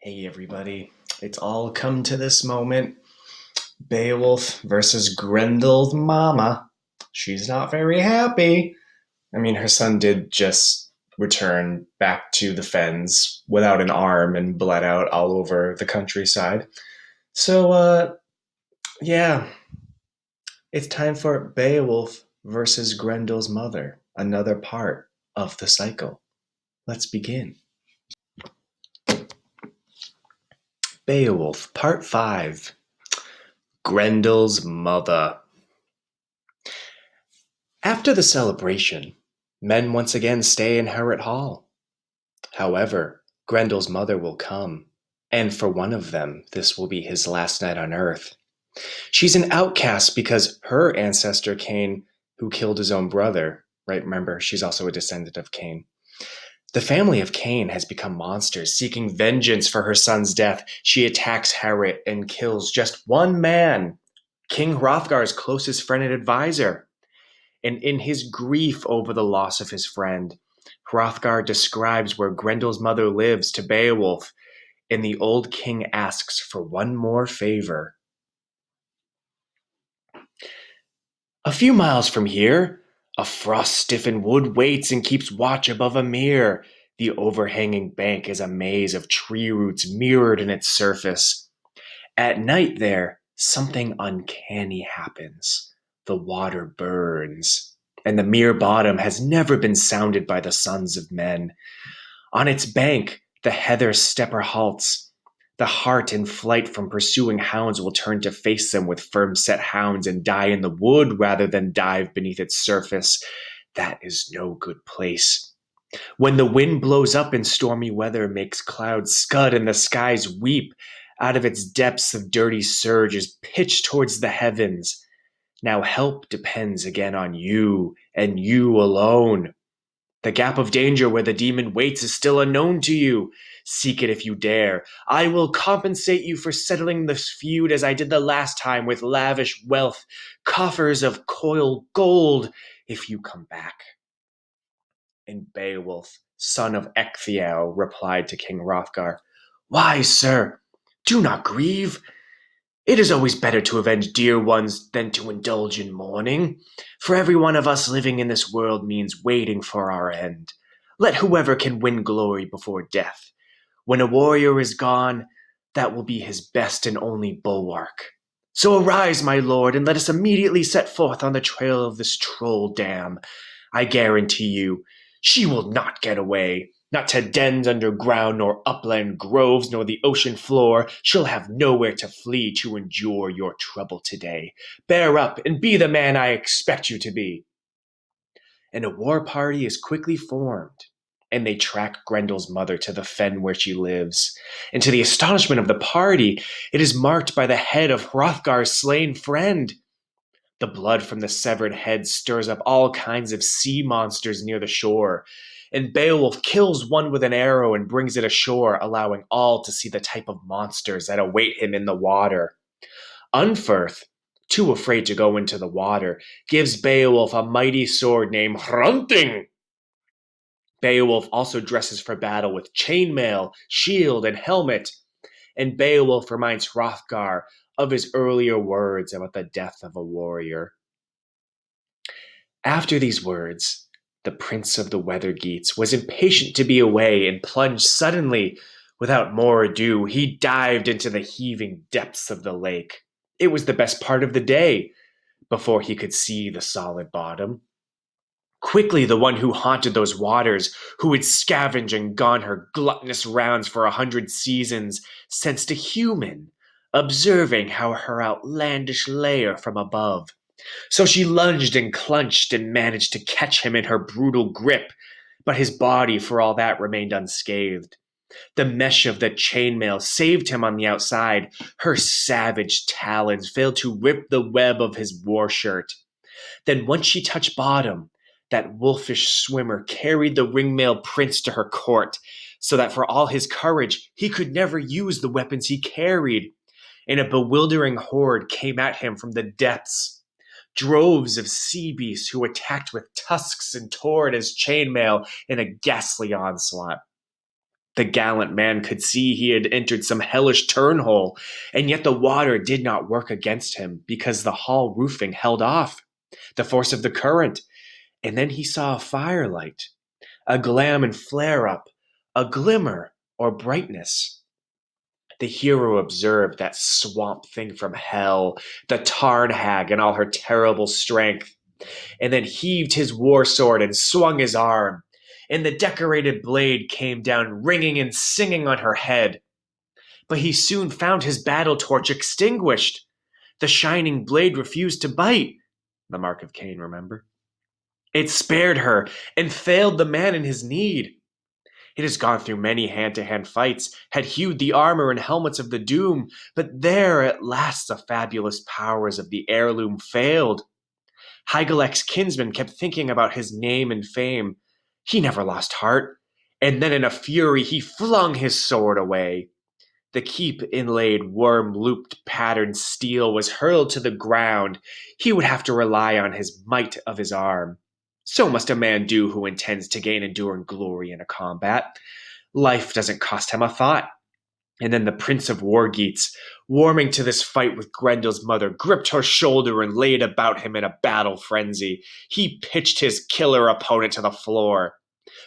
Hey everybody, it's all come to this moment. Beowulf versus Grendel's mama. She's not very happy. I mean, her son did just return back to the fens without an arm and bled out all over the countryside. So, yeah, it's time for Beowulf versus Grendel's mother, another part of the cycle. Let's begin. Beowulf, Part 5. Grendel's mother. After the celebration, men once again stay in Harrod Hall. However, Grendel's mother will come, and for one of them, this will be his last night on Earth. She's an outcast because her ancestor Cain, who killed his own brother, right? Remember, she's also a descendant of Cain. The family of Cain has become monsters, seeking vengeance for her son's death. She attacks Harrod and kills just one man, King Hrothgar's closest friend and advisor. And in his grief over the loss of his friend, Hrothgar describes where Grendel's mother lives to Beowulf, and the old king asks for one more favor. A few miles from here, a frost-stiffened wood waits and keeps watch above a mere. The overhanging bank is a maze of tree roots mirrored in its surface. At night there, something uncanny happens. The water burns, and the mere bottom has never been sounded by the sons of men. On its bank, the heather stepper halts. The hart in flight from pursuing hounds will turn to face them with firm-set hounds and die in the wood rather than dive beneath its surface. That is no good place. When the wind blows up in stormy weather, makes clouds scud and the skies weep, out of its depths of dirty surge is pitched towards the heavens. Now help depends again on you, and you alone. The gap of danger where the demon waits is still unknown to you. Seek it if you dare. I will compensate you for settling this feud as I did the last time with lavish wealth, coffers of coiled gold, if you come back. And Beowulf, son of Ecgtheow, replied to King Hrothgar, Why, sir, do not grieve. It is always better to avenge dear ones than to indulge in mourning. For every one of us living in this world means waiting for our end. Let whoever can win glory before death. When a warrior is gone, that will be his best and only bulwark. So arise, my lord, and let us immediately set forth on the trail of this troll dam. I guarantee you, she will not get away. Not to dens underground, nor upland groves, nor the ocean floor. She'll have nowhere to flee to endure your trouble today. Bear up and be the man I expect you to be. And a war party is quickly formed, and they track Grendel's mother to the fen where she lives. And to the astonishment of the party, it is marked by the head of Hrothgar's slain friend. The blood from the severed head stirs up all kinds of sea monsters near the shore, and Beowulf kills one with an arrow and brings it ashore, allowing all to see the type of monsters that await him in the water. Unferth, too afraid to go into the water, gives Beowulf a mighty sword named Hrunting. Beowulf also dresses for battle with chainmail, shield, and helmet, and Beowulf reminds Hrothgar of his earlier words about the death of a warrior. After these words, the Prince of the Weather Geats was impatient to be away and plunged suddenly. Without more ado, he dived into the heaving depths of the lake. It was the best part of the day before he could see the solid bottom. Quickly, the one who haunted those waters, who had scavenged and gone her gluttonous rounds for 100 seasons, sensed a human, observing how her outlandish lair from above. So she lunged and clutched and managed to catch him in her brutal grip, but his body, for all that, remained unscathed. The mesh of the chainmail saved him on the outside. Her savage talons failed to rip the web of his war shirt. Then once she touched bottom, that wolfish swimmer carried the ringmail prince to her court, so that for all his courage, he could never use the weapons he carried. And a bewildering horde came at him from the depths. Droves of sea beasts who attacked with tusks and tore at his chainmail in a ghastly onslaught. The gallant man could see he had entered some hellish turnhole, and yet the water did not work against him because the hall roofing held off the force of the current. And then he saw a firelight, a glam and flare up, a glimmer or brightness. The hero observed that swamp thing from hell, the Tarn hag in all her terrible strength, and then heaved his war sword and swung his arm, and the decorated blade came down ringing and singing on her head. But he soon found his battle torch extinguished. The shining blade refused to bite. The mark of Cain, remember? It spared her and failed the man in his need. It has gone through many hand-to-hand fights, had hewed the armor and helmets of the doom, but there at last the fabulous powers of the heirloom failed. Hygelac's kinsman kept thinking about his name and fame. He never lost heart, and then in a fury he flung his sword away. The keep inlaid worm-looped patterned steel was hurled to the ground. He would have to rely on his might of his arm. So must a man do who intends to gain enduring glory in a combat. Life doesn't cost him a thought. And then the Prince of Wargeats, warming to this fight with Grendel's mother, gripped her shoulder and laid about him in a battle frenzy. He pitched his killer opponent to the floor.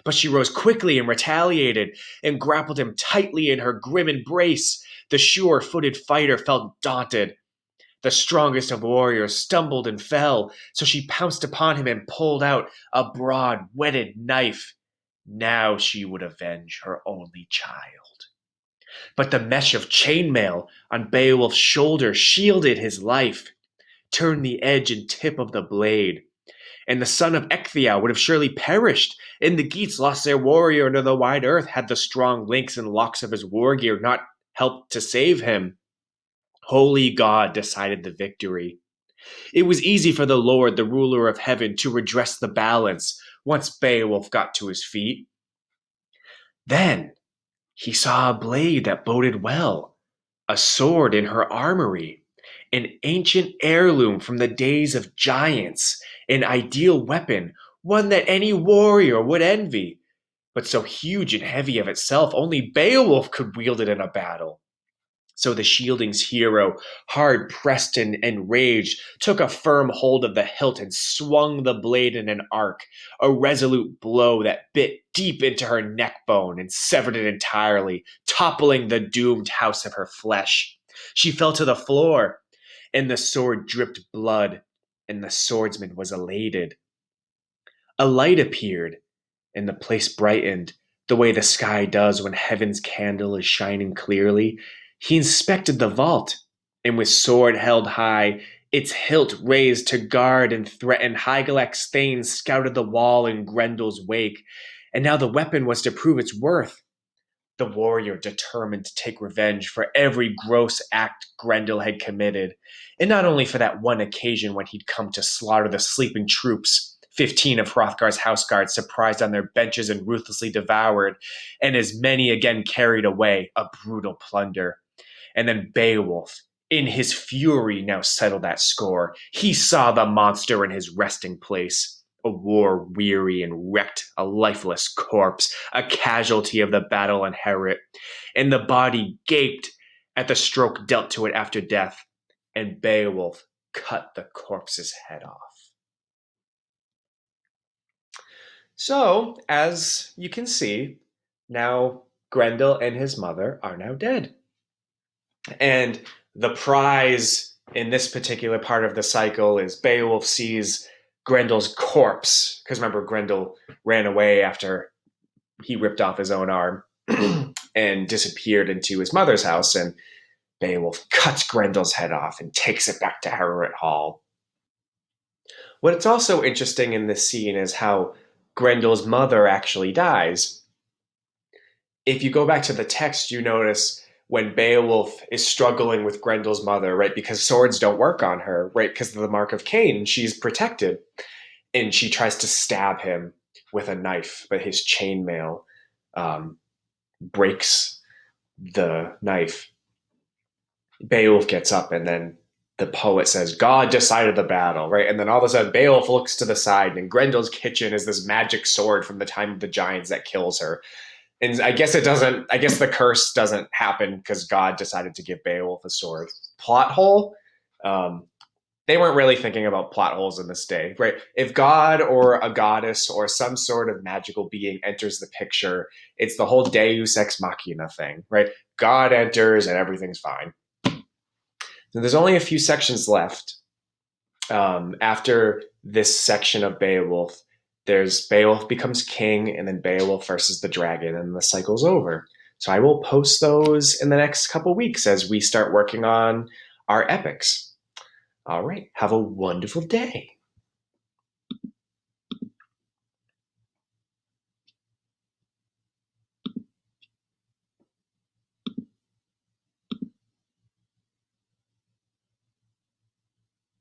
But she rose quickly and retaliated, and grappled him tightly in her grim embrace. The sure-footed fighter felt daunted. The strongest of warriors stumbled and fell, so she pounced upon him and pulled out a broad, whetted knife. Now she would avenge her only child. But the mesh of chainmail on Beowulf's shoulder shielded his life, turned the edge and tip of the blade. And the son of Ecgtheow would have surely perished, and the Geats lost their warrior into the wide earth had the strong links and locks of his war gear not helped to save him. Holy God decided the victory. It was easy for the Lord, the ruler of heaven, to redress the balance once Beowulf got to his feet. Then he saw a blade that boded well, a sword in her armory, an ancient heirloom from the days of giants, an ideal weapon, one that any warrior would envy. But so huge and heavy of itself, only Beowulf could wield it in a battle. So the shielding's hero, hard pressed and enraged, took a firm hold of the hilt and swung the blade in an arc, a resolute blow that bit deep into her neck bone and severed it entirely, toppling the doomed house of her flesh. She fell to the floor, and the sword dripped blood, and the swordsman was elated. A light appeared, and the place brightened, the way the sky does when heaven's candle is shining clearly. He inspected the vault, and with sword held high, its hilt raised to guard and threaten, Hygelac's thanes scouted the wall in Grendel's wake, and now the weapon was to prove its worth. The warrior determined to take revenge for every gross act Grendel had committed, and not only for that one occasion when he'd come to slaughter the sleeping troops, 15 of Hrothgar's houseguards surprised on their benches and ruthlessly devoured, and as many again carried away, a brutal plunder. And then Beowulf, in his fury, now settled that score. He saw the monster in his resting place, a war-weary and wrecked, a lifeless corpse, a casualty of the battle inherit. And the body gaped at the stroke dealt to it after death, and Beowulf cut the corpse's head off. So, as you can see, now Grendel and his mother are now dead. And the prize in this particular part of the cycle is Beowulf sees Grendel's corpse, because remember, Grendel ran away after he ripped off his own arm and disappeared into his mother's house, and Beowulf cuts Grendel's head off and takes it back to Harrowit Hall. What's also interesting in this scene is how Grendel's mother actually dies. If you go back to the text, you notice when Beowulf is struggling with Grendel's mother, right, because swords don't work on her, right, because of the mark of Cain, she's protected. And she tries to stab him with a knife, but his chainmail breaks the knife. Beowulf gets up, and then the poet says, God decided the battle, right? And then all of a sudden, Beowulf looks to the side, and Grendel's kitchen is this magic sword from the time of the giants that kills her. And I guess it doesn't. I guess the curse doesn't happen because God decided to give Beowulf a sword. Plot hole. Um, they weren't really thinking about plot holes in this day, right? If God or a goddess or some sort of magical being enters the picture, it's the whole Deus ex machina thing, right? God enters and everything's fine. So there's only a few sections left. After this section of Beowulf, there's Beowulf becomes king, and then Beowulf versus the dragon, and the cycle's over. So I will post those in the next couple weeks as we start working on our epics. All right. Have a wonderful day.